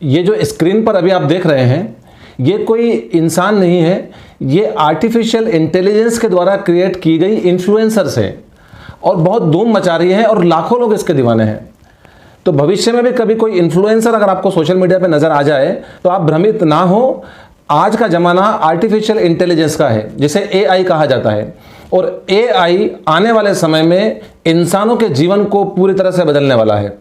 ये जो स्क्रीन पर अभी आप देख रहे हैं, ये कोई इंसान नहीं है, ये आर्टिफिशियल इंटेलिजेंस के द्वारा क्रिएट की गई इन्फ्लुएंसर्स है और बहुत धूम मचा रही है और लाखों लोग इसके दीवाने हैं। तो भविष्य में भी कभी कोई इन्फ्लुएंसर अगर आपको सोशल मीडिया पे नजर आ जाए तो आप भ्रमित ना हो। आज का जमाना आर्टिफिशियल इंटेलिजेंस का है, जिसे एआई कहा जाता है, और एआई आने वाले समय में इंसानों के जीवन को पूरी तरह से बदलने वाला है।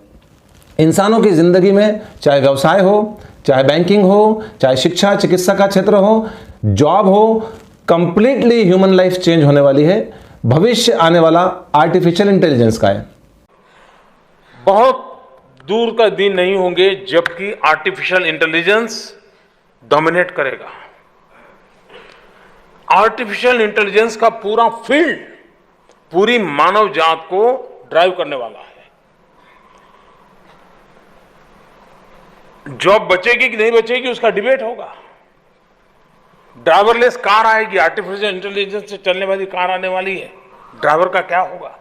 इंसानों की जिंदगी में चाहे व्यवसाय हो, चाहे बैंकिंग हो, चाहे शिक्षा चिकित्सा का क्षेत्र हो, जॉब हो, कंप्लीटली ह्यूमन लाइफ चेंज होने वाली है। भविष्य आने वाला आर्टिफिशियल इंटेलिजेंस का है। बहुत दूर का दिन नहीं होंगे जबकि आर्टिफिशियल इंटेलिजेंस डोमिनेट करेगा। आर्टिफिशियल इंटेलिजेंस का पूरा फील्ड पूरी मानव जात को ड्राइव करने वाला है। जॉब बचेगी कि नहीं बचेगी उसका डिबेट होगा। ड्राइवरलेस कार आएगी, आर्टिफिशियल इंटेलिजेंस से चलने वाली कार आने वाली है, ड्राइवर का क्या होगा?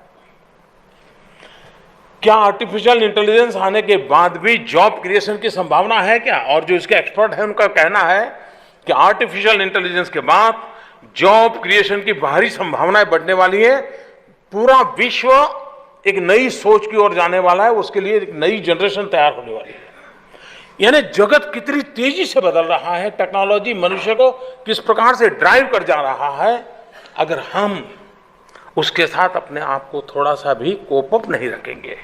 क्या आर्टिफिशियल इंटेलिजेंस आने के बाद भी जॉब क्रिएशन की संभावना है क्या? और जो इसके एक्सपर्ट हैं उनका कहना है कि आर्टिफिशियल इंटेलिजेंस के बाद जॉब क्रिएशन की बाहरी संभावनाएं बढ़ने वाली है। पूरा विश्व एक नई सोच की ओर जाने वाला है, उसके लिए एक नई जनरेशन तैयार होने वाली है। यानी जगत कितनी तेजी से बदल रहा है, टेक्नोलॉजी मनुष्य को किस प्रकार से ड्राइव कर जा रहा है। अगर हम उसके साथ अपने आप को थोड़ा सा भी कोप अप नहीं रखेंगे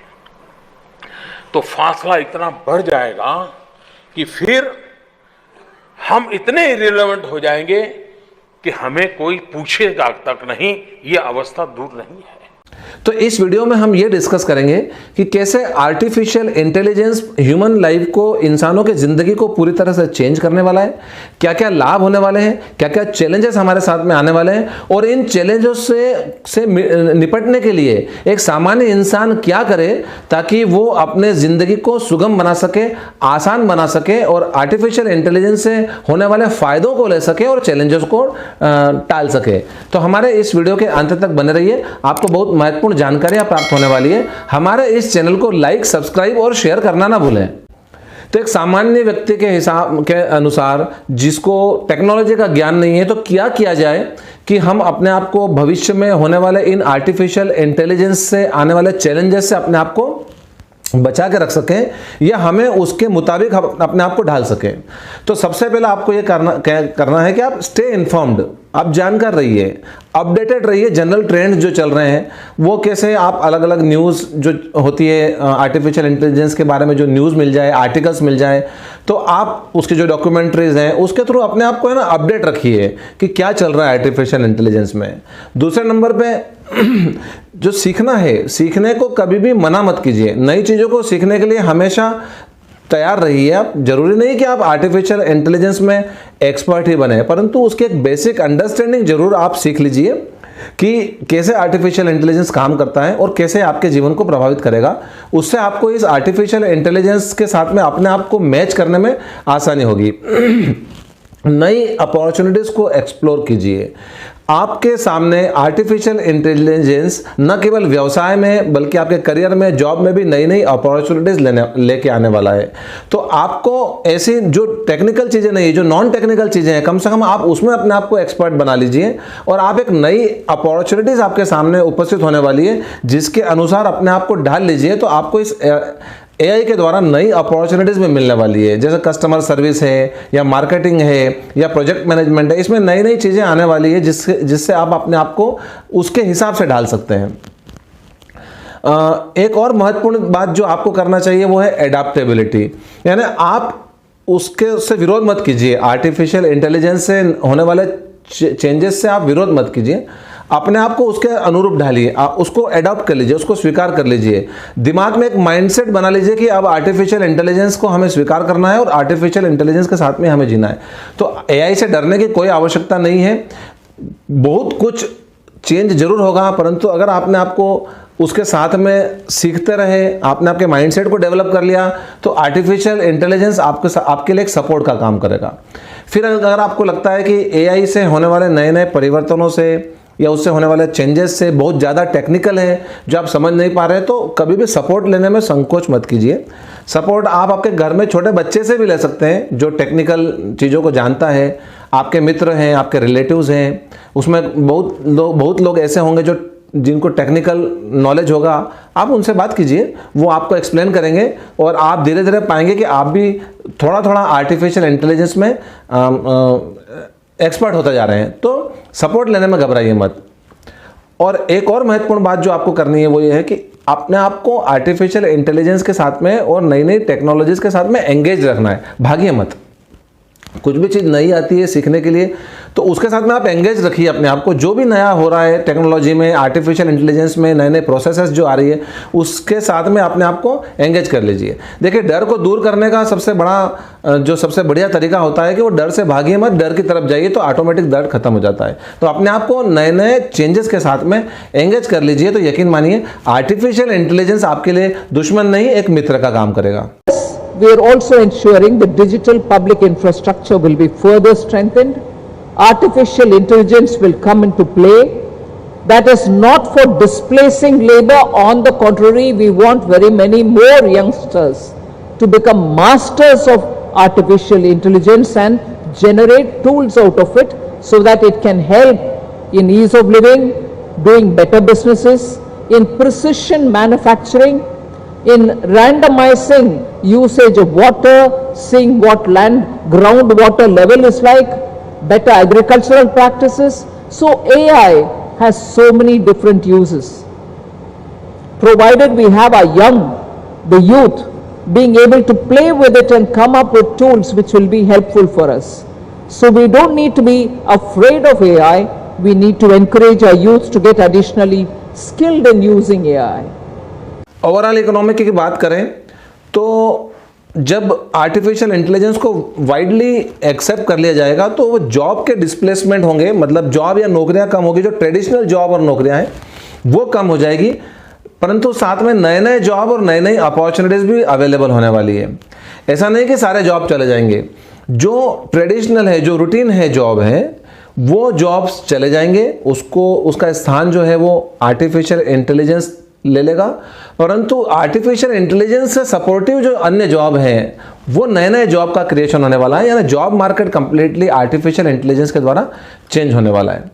तो फासला इतना बढ़ जाएगा कि फिर हम इतने इरिलेवेंट हो जाएंगे कि हमें कोई पूछेगा तक नहीं। ये अवस्था दूर नहीं है। तो इस वीडियो में हम ये डिस्कस करेंगे कि कैसे आर्टिफिशियल इंटेलिजेंस ह्यूमन लाइफ को, इंसानों की जिंदगी को पूरी तरह से चेंज करने वाला है, क्या क्या लाभ होने वाले हैं, क्या क्या चैलेंजेस हमारे साथ में आने वाले हैं, और इन चैलेंजों से निपटने के लिए एक सामान्य इंसान क्या करे ताकि वो अपने जिंदगी को सुगम बना सके, आसान बना सके और आर्टिफिशियल इंटेलिजेंस से होने वाले फायदों को ले सके और चैलेंजेस को टाल सके। तो हमारे इस वीडियो के अंत तक बने रहिए, आपको बहुत महत्वपूर्ण जानकारियां प्राप्त होने वाली है। हमारे इस चैनल को लाइक, सब्सक्राइब और शेयर करना ना भूलें। तो एक सामान्य व्यक्ति के हिसाब के अनुसार जिसको टेक्नोलॉजी का ज्ञान नहीं है, तो क्या किया जाए कि हम अपने आप को भविष्य में होने वाले इन आर्टिफिशियल इंटेलिजेंस से आने वाले चैलेंजेस से अपने आप को बचा के रख सकें या हमें उसके मुताबिक अपने आप को ढाल सकें। तो सबसे पहले आपको ये करना है कि आप स्टे इन्फॉर्म्ड, आप जानकार रहिए, अपडेटेड रहिए। जनरल ट्रेंड्स जो चल रहे हैं वो कैसे, आप अलग अलग न्यूज़ जो होती है आर्टिफिशियल इंटेलिजेंस के बारे में जो न्यूज़ मिल जाए, आर्टिकल्स मिल जाए, तो आप उसके जो डॉक्यूमेंट्रीज हैं उसके थ्रू अपने आप को है ना अपडेट रखिए कि क्या चल रहा है आर्टिफिशियल इंटेलिजेंस में। दूसरे नंबर पे जो सीखना है, सीखने को कभी भी मना मत कीजिए। नई चीज़ों को सीखने के लिए हमेशा तैयार रहिए। आप जरूरी नहीं कि आप आर्टिफिशियल इंटेलिजेंस में एक्सपर्ट ही बने, परंतु उसकी एक बेसिक अंडरस्टैंडिंग जरूर आप सीख लीजिए कि कैसे आर्टिफिशियल इंटेलिजेंस काम करता है और कैसे आपके जीवन को प्रभावित करेगा। उससे आपको इस आर्टिफिशियल इंटेलिजेंस के साथ में अपने आप को मैच करने में आसानी होगी। नई अपॉर्चुनिटीज को एक्सप्लोर कीजिए। आपके सामने आर्टिफिशियल इंटेलिजेंस न केवल व्यवसाय में बल्कि आपके करियर में, जॉब में भी नई नई अपॉर्चुनिटीज लेके आने वाला है। तो आपको ऐसी जो टेक्निकल चीज़ें नहीं, जो नॉन टेक्निकल चीज़ें हैं, कम से कम आप उसमें अपने आप को एक्सपर्ट बना लीजिए और आप एक नई अपॉर्चुनिटीज आपके सामने उपस्थित होने वाली है जिसके अनुसार अपने आप को ढाल लीजिए। तो आपको इस एआई के द्वारा नई अपॉर्चुनिटीज में मिलने वाली है, जैसे कस्टमर सर्विस है या मार्केटिंग है या प्रोजेक्ट मैनेजमेंट है। इसमें नई नई चीज़ें आने वाली है जिससे आप अपने आप को उसके हिसाब से ढाल सकते हैं। एक और महत्वपूर्ण बात जो आपको करना चाहिए वो है एडाप्टेबिलिटी, यानी आप उससे विरोध मत कीजिए। आर्टिफिशियल इंटेलिजेंस से होने वाले चेंजेस से आप विरोध मत कीजिए, अपने आप को उसके अनुरूप ढालिए, आप उसको एडॉप्ट कर लीजिए, उसको स्वीकार कर लीजिए। दिमाग में एक माइंडसेट बना लीजिए कि अब आर्टिफिशियल इंटेलिजेंस को हमें स्वीकार करना है और आर्टिफिशियल इंटेलिजेंस के साथ में हमें जीना है। तो एआई से डरने की कोई आवश्यकता नहीं है। बहुत कुछ चेंज जरूर होगा, परंतु अगर आपने आपको उसके साथ में सीखते रहे, आपने आपके माइंडसेट को डेवलप कर लिया, तो आर्टिफिशियल इंटेलिजेंस आपके लिए एक सपोर्ट का काम करेगा। फिर अगर आपको लगता है कि एआई से होने वाले नए नए परिवर्तनों से या उससे होने वाले चेंजेस से बहुत ज़्यादा टेक्निकल है जो आप समझ नहीं पा रहे हैं, तो कभी भी सपोर्ट लेने में संकोच मत कीजिए। सपोर्ट आप आपके घर में छोटे बच्चे से भी ले सकते हैं जो टेक्निकल चीज़ों को जानता है, आपके मित्र हैं, आपके रिलेटिव्स हैं, उसमें बहुत लोग ऐसे होंगे जो जिनको टेक्निकल नॉलेज होगा, आप उनसे बात कीजिए, वो आपको एक्सप्लेन करेंगे और आप धीरे धीरे पाएंगे कि आप भी थोड़ा थोड़ा आर्टिफिशियल इंटेलिजेंस में एक्सपर्ट होते जा रहे हैं। तो सपोर्ट लेने में घबराइए मत। और एक और महत्वपूर्ण बात जो आपको करनी है वो ये है कि अपने आप को आर्टिफिशियल इंटेलिजेंस के साथ में और नई नई टेक्नोलॉजीज के साथ में एंगेज रखना है, भागिए मत। कुछ भी चीज़ नई आती है सीखने के लिए तो उसके साथ में आप एंगेज रखिए अपने आप को। जो भी नया हो रहा है टेक्नोलॉजी में, आर्टिफिशियल इंटेलिजेंस में, नए नए प्रोसेसेस जो आ रही है, उसके साथ में अपने आप को एंगेज कर लीजिए। देखिए, डर को दूर करने का सबसे बढ़िया तरीका होता है कि वो डर से भागिए मत, डर की तरफ जाइए, तो ऑटोमेटिक डर खत्म हो जाता है। तो अपने आप को नए नए चेंजेस के साथ में एंगेज कर लीजिए, तो यकीन मानिए आर्टिफिशियल इंटेलिजेंस आपके लिए दुश्मन नहीं, एक मित्र का काम करेगा। We are also ensuring that digital public infrastructure will be further strengthened. Artificial intelligence will come into play. That is not for displacing labor. On the contrary, we want very many more youngsters to become masters of artificial intelligence and generate tools out of it so that it can help in ease of living, doing better businesses, in precision manufacturing, in randomizing usage of water, seeing what groundwater level is like, better agricultural practices. So AI has so many different uses. Provided we have the youth being able to play with it and come up with tools which will be helpful for us. So we don't need to be afraid of AI. We need to encourage our youth to get additionally skilled in using AI. Overall economic की बात करें तो जब artificial intelligence को widely accept कर लिया जाएगा तो वो जॉब के डिस्प्लेसमेंट होंगे, मतलब जॉब या नौकरियां कम होगी। जो ट्रेडिशनल जॉब और नौकरियां हैं वो कम हो जाएगी, परंतु साथ में नए नए जॉब और नई नई अपॉर्चुनिटीज भी अवेलेबल होने वाली है। ऐसा नहीं कि सारे जॉब चले जाएंगे, जो ट्रेडिशनल है, जो रूटीन है जॉब है, वो जॉब्स चले जाएंगे, उसका स्थान जो है वो आर्टिफिशियल इंटेलिजेंस ले लेगा। परंतु आर्टिफिशियल इंटेलिजेंस से सपोर्टिव जो अन्य जॉब है वो नए नए जॉब का क्रिएशन होने वाला है, यानी job market completely artificial intelligence के द्वारा चेंज होने वाला है।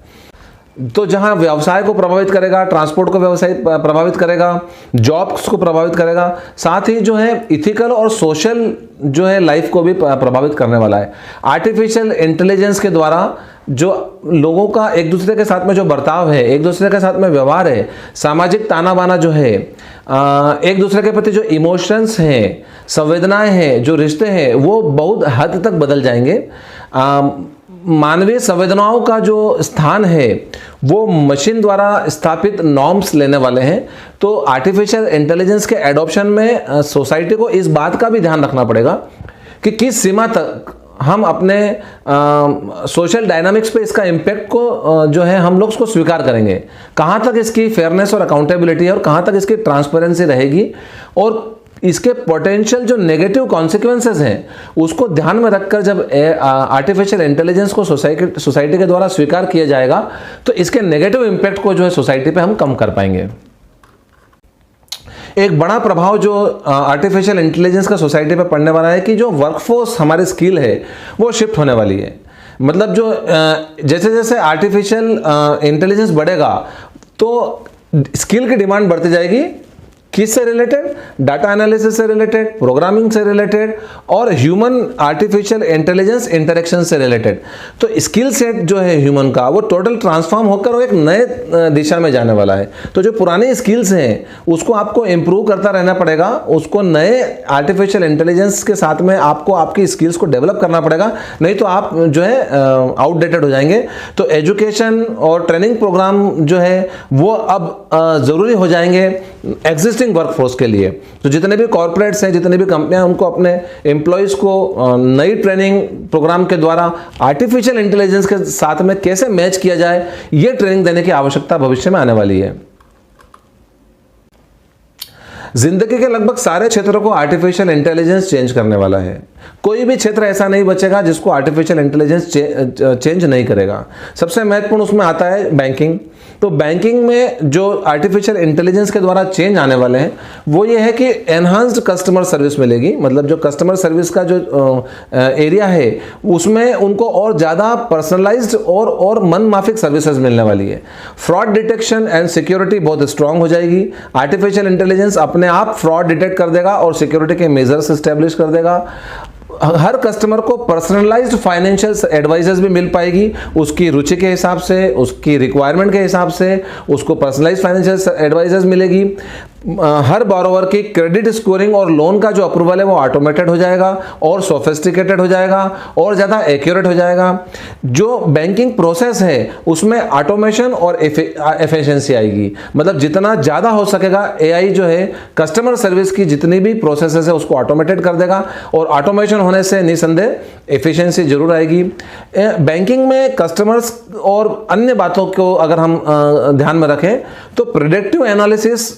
तो जहां व्यवसाय को प्रभावित करेगा, ट्रांसपोर्ट को व्यवसाय प्रभावित करेगा, जॉब्स को प्रभावित करेगा, साथ ही जो है इथिकल और सोशल जो है लाइफ को भी प्रभावित करने वाला है। आर्टिफिशियल इंटेलिजेंस के द्वारा जो लोगों का एक दूसरे के साथ में जो बर्ताव है, एक दूसरे के साथ में व्यवहार है, सामाजिक ताना बाना जो है, एक दूसरे के प्रति जो इमोशंस हैं, संवेदनाएं हैं, जो रिश्ते हैं, वो बहुत हद तक बदल जाएंगे। मानवीय संवेदनाओं का जो स्थान है वो मशीन द्वारा स्थापित नॉर्म्स लेने वाले हैं। तो आर्टिफिशियल इंटेलिजेंस के एडॉप्शन में सोसाइटी को इस बात का भी ध्यान रखना पड़ेगा कि किस सीमा तक हम अपने सोशल डायनामिक्स पे इसका इम्पैक्ट को जो है हम लोग उसको स्वीकार करेंगे, कहाँ तक इसकी फेयरनेस और अकाउंटेबिलिटी है और कहाँ तक इसकी ट्रांसपेरेंसी रहेगी, और इसके पोटेंशियल जो नेगेटिव कॉन्सिक्वेंसेस हैं उसको ध्यान में रखकर जब आर्टिफिशियल इंटेलिजेंस को सोसाइटी के द्वारा स्वीकार किया जाएगा तो इसके नेगेटिव इम्पैक्ट को जो है सोसाइटी पे हम कम कर पाएंगे। एक बड़ा प्रभाव जो आर्टिफिशियल इंटेलिजेंस का सोसाइटी पे पड़ने वाला है कि जो वर्कफोर्स हमारी स्किल है वो शिफ्ट होने वाली है। मतलब जो जैसे जैसे आर्टिफिशियल इंटेलिजेंस बढ़ेगा तो स्किल की डिमांड बढ़ती जाएगी। किससे रिलेटेड? डाटा एनालिसिस से रिलेटेड, प्रोग्रामिंग से रिलेटेड और ह्यूमन आर्टिफिशियल इंटेलिजेंस इंटरेक्शन से रिलेटेड। तो स्किल सेट जो है ह्यूमन का वो टोटल ट्रांसफॉर्म होकर वो एक नए दिशा में जाने वाला है। तो जो पुरानी स्किल्स हैं उसको आपको इम्प्रूव करता रहना पड़ेगा, उसको नए आर्टिफिशियल इंटेलिजेंस के साथ में आपको आपकी स्किल्स को डेवलप करना पड़ेगा, नहीं तो आप जो है आउटडेटेड हो जाएंगे। तो एजुकेशन और ट्रेनिंग प्रोग्राम जो है वो अब ज़रूरी हो जाएंगे एग्जिस्टिंग वर्कफोर्स के लिए। तो जितने भी कॉर्पोरेट्स हैं, जितने भी कंपनियां, उनको अपने एम्प्लॉयज को नई ट्रेनिंग प्रोग्राम के द्वारा आर्टिफिशियल इंटेलिजेंस के साथ में कैसे मैच किया जाए, ये ट्रेनिंग देने की आवश्यकता भविष्य में आने वाली है। जिंदगी के लगभग सारे क्षेत्रों को आर्टिफिशियल इंटेलिजेंस चेंज करने वाला है। कोई भी क्षेत्र ऐसा नहीं बचेगा जिसको आर्टिफिशियल इंटेलिजेंस चेंज नहीं करेगा। सबसे महत्वपूर्ण उसमें आता है बैंकिंग। तो बैंकिंग में जो आर्टिफिशियल इंटेलिजेंस के द्वारा चेंज आने वाले हैं वो ये है कि एनहांस्ड कस्टमर सर्विस मिलेगी। मतलब जो कस्टमर सर्विस का जो एरिया है उसमें उनको और ज़्यादा पर्सनलाइज्ड और मन माफिक सर्विसेज मिलने वाली है। फ्रॉड डिटेक्शन एंड सिक्योरिटी बहुत स्ट्रांग हो जाएगी। आर्टिफिशियल इंटेलिजेंस अपने आप फ्रॉड डिटेक्ट कर देगा और सिक्योरिटी के मेजर्स एस्टेब्लिश कर देगा। हर कस्टमर को पर्सनलाइज्ड फाइनेंशियल एडवाइसेस भी मिल पाएगी, उसकी रुचि के हिसाब से, उसकी रिक्वायरमेंट के हिसाब से उसको पर्सनलाइज्ड फाइनेंशियल एडवाइसेस मिलेगी। हर बोरोवर की क्रेडिट स्कोरिंग और लोन का जो अप्रूवल है वो ऑटोमेटेड हो जाएगा और सोफिस्टिकेटेड हो जाएगा और ज़्यादा एक्यूरेट हो जाएगा। जो बैंकिंग प्रोसेस है उसमें ऑटोमेशन और एफिशिएंसी आएगी। मतलब जितना ज़्यादा हो सकेगा एआई जो है कस्टमर सर्विस की जितनी भी प्रोसेसेस है उसको ऑटोमेटेड कर देगा और ऑटोमेशन होने से निसंदेह एफिशिएंसी जरूर आएगी। बैंकिंग में कस्टमर्स और अन्य बातों को अगर हम ध्यान में रखें तो प्रेडिक्टिव एनालिसिस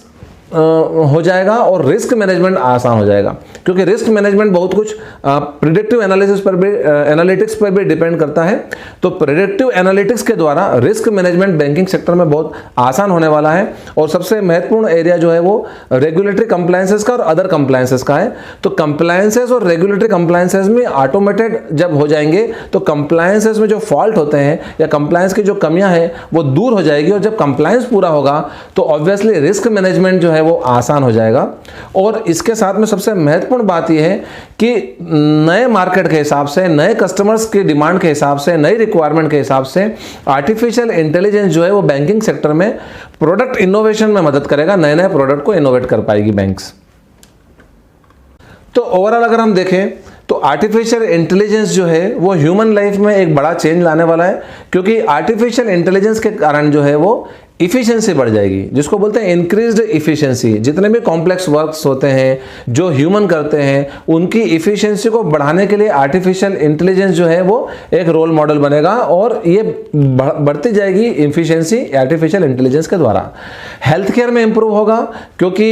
हो जाएगा और रिस्क मैनेजमेंट आसान हो जाएगा, क्योंकि रिस्क मैनेजमेंट बहुत कुछ प्रेडिक्टिव एनालिसिस पर भी एनालिटिक्स पर भी डिपेंड करता है। तो प्रेडिक्टिव एनालिटिक्स के द्वारा रिस्क मैनेजमेंट बैंकिंग सेक्टर में बहुत आसान होने वाला है। और सबसे महत्वपूर्ण एरिया जो है वो रेगुलेटरी कंप्लायंसेस का और अदर कंप्लायंसेस का है। तो कंप्लायंसेस और रेगुलेटरी कंप्लायंसेस में ऑटोमेटेड जब हो जाएंगे तो कंप्लायंसेस में जो फॉल्ट होते हैं या कंप्लायंस की जो कमियां हैं वो दूर हो जाएगी। और जब कंप्लायंस पूरा होगा तो ऑब्वियसली रिस्क मैनेजमेंट जो है वो आसान हो जाएगा। और इसके साथ में सबसे महत्वपूर्ण बात यह है कि नए मार्केट के हिसाब से, नए कस्टमर्स की डिमांड के हिसाब से, नई रिक्वायरमेंट के हिसाब से आर्टिफिशियल इंटेलिजेंस जो है वो बैंकिंग सेक्टर में प्रोडक्ट इनोवेशन में मदद करेगा। नए नए प्रोडक्ट को इनोवेट कर पाएगी बैंक्स। तो ओवरऑल अगर हम देखें तो आर्टिफिशियल इंटेलिजेंस जो है वो ह्यूमन लाइफ में एक बड़ा चेंज लाने वाला है, क्योंकि आर्टिफिशियल इंटेलिजेंस के कारण जो है वो इफिशिएंसी बढ़ जाएगी, जिसको बोलते हैं इंक्रीज्ड इफिशिएंसी। जितने भी कॉम्प्लेक्स वर्क्स होते हैं जो ह्यूमन करते हैं उनकी इफिशिएंसी को बढ़ाने के लिए आर्टिफिशियल इंटेलिजेंस जो है वो एक रोल मॉडल बनेगा और ये बढ़ती जाएगी इफिशिएंसी आर्टिफिशियल इंटेलिजेंस के द्वारा। हेल्थ केयर में इंप्रूव होगा, क्योंकि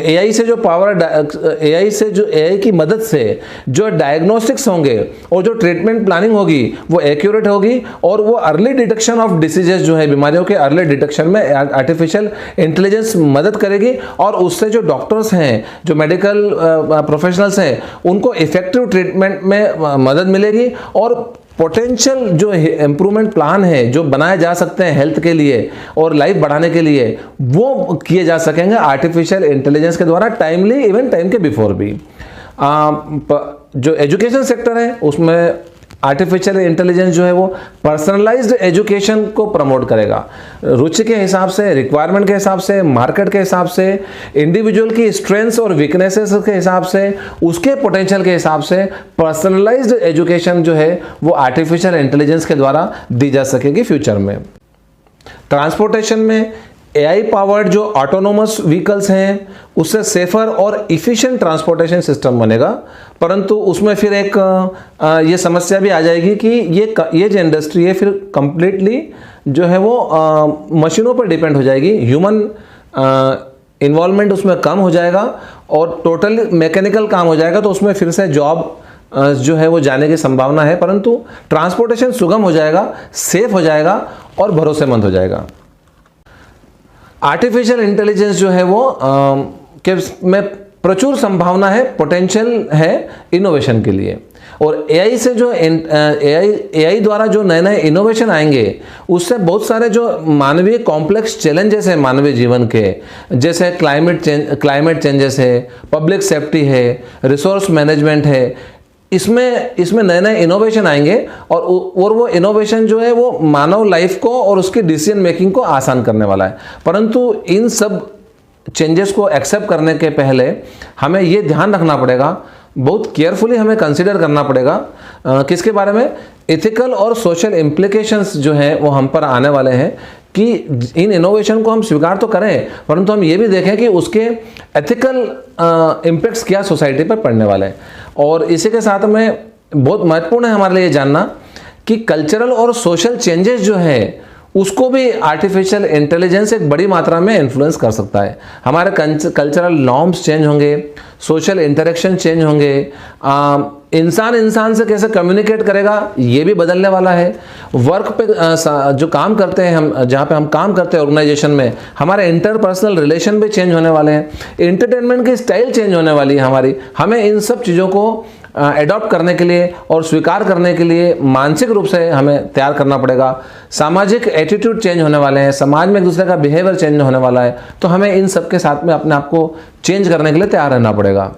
एआई से जो पावर एआई की मदद से जो डायग्नोस्टिक्स होंगे और जो ट्रीटमेंट प्लानिंग होगी वो एक्यूरेट होगी और वो अर्ली डिटेक्शन ऑफ डिसीजेस जो है बीमारियों के अर्ली डिटेक्शन में आर्टिफिशियल इंटेलिजेंस मदद करेगी। और उससे जो डॉक्टर्स हैं, जो मेडिकल प्रोफेशनल्स हैं, उनको इफेक्टिव ट्रीटमेंट में मदद मिलेगी और पोटेंशियल जो इम्प्रूवमेंट प्लान है जो बनाए जा सकते हैं हेल्थ के लिए और लाइफ बढ़ाने के लिए वो किए जा सकेंगे आर्टिफिशियल इंटेलिजेंस के द्वारा, टाइमली, इवन टाइम के बिफोर भी। जो एजुकेशन सेक्टर है उसमें आर्टिफिशियल इंटेलिजेंस जो है वो पर्सनलाइज्ड एजुकेशन को प्रमोट करेगा। रुचि के हिसाब से, रिक्वायरमेंट के हिसाब से, मार्केट के हिसाब से, इंडिविजुअल की स्ट्रेंथ्स और वीकनेसेस के हिसाब से, उसके पोटेंशियल के हिसाब से पर्सनलाइज्ड एजुकेशन जो है वो आर्टिफिशियल इंटेलिजेंस के द्वारा दी जा सकेगी फ्यूचर में। ट्रांसपोर्टेशन में एआई पावर्ड जो ऑटोनोमस व्हीकल्स हैं उससे सेफर और इफिशिएंट ट्रांसपोर्टेशन सिस्टम बनेगा, परंतु उसमें फिर एक ये समस्या भी आ जाएगी कि ये जो इंडस्ट्री है फिर कंप्लीटली जो है वो मशीनों पर डिपेंड हो जाएगी। ह्यूमन इन्वॉल्वमेंट उसमें कम हो जाएगा और टोटल मैकेनिकल काम हो जाएगा, तो उसमें फिर से जॉब जो है वो जाने की संभावना है। परंतु ट्रांसपोर्टेशन सुगम हो जाएगा, सेफ हो जाएगा और भरोसेमंद हो जाएगा। आर्टिफिशियल इंटेलिजेंस जो है वो में प्रचुर संभावना है, पोटेंशियल है इनोवेशन के लिए। और एआई से जो एआई द्वारा जो नए नए इनोवेशन आएंगे उससे बहुत सारे जो मानवीय कॉम्प्लेक्स चैलेंजेस हैं मानवीय जीवन के, जैसे क्लाइमेट चेंजेस है, पब्लिक सेफ्टी है, रिसोर्स मैनेजमेंट है, इसमें नए नए इनोवेशन आएंगे और वो इनोवेशन जो है वो मानव लाइफ को और उसकी डिसीजन मेकिंग को आसान करने वाला है। परंतु इन सब चेंजेस को एक्सेप्ट करने के पहले हमें ये ध्यान रखना पड़ेगा, बहुत केयरफुली हमें कंसीडर करना पड़ेगा किसके बारे में, एथिकल और सोशल इम्प्लीकेशंस जो हैं वो हम पर आने वाले हैं कि इन इनोवेशन को हम स्वीकार तो करें परंतु हम ये भी देखें कि उसके एथिकल इम्पैक्ट्स क्या सोसाइटी पर पड़ने वाले हैं। और इसी के साथ में बहुत महत्वपूर्ण है हमारे लिए जानना कि कल्चरल और सोशल चेंजेस जो है उसको भी आर्टिफिशियल इंटेलिजेंस एक बड़ी मात्रा में इन्फ्लुएंस कर सकता है। हमारे कल्चरल नॉर्म्स चेंज होंगे, सोशल इंटरेक्शन चेंज होंगे, इंसान इंसान से कैसे कम्युनिकेट करेगा ये भी बदलने वाला है। वर्क पे जो काम करते हैं हम, जहाँ पे हम काम करते हैं ऑर्गेनाइजेशन में, हमारे इंटरपर्सनल रिलेशन भी चेंज होने वाले हैं। एंटरटेनमेंट की स्टाइल चेंज होने वाली है हमारी। हमें इन सब चीज़ों को एडॉप्ट करने के लिए और स्वीकार करने के लिए मानसिक रूप से हमें तैयार करना पड़ेगा। सामाजिक एटीट्यूड चेंज होने वाले हैं, समाज में एक दूसरे का बिहेवियर चेंज होने वाला है, तो हमें इन सब के साथ में अपने आप को चेंज करने के लिए तैयार रहना पड़ेगा।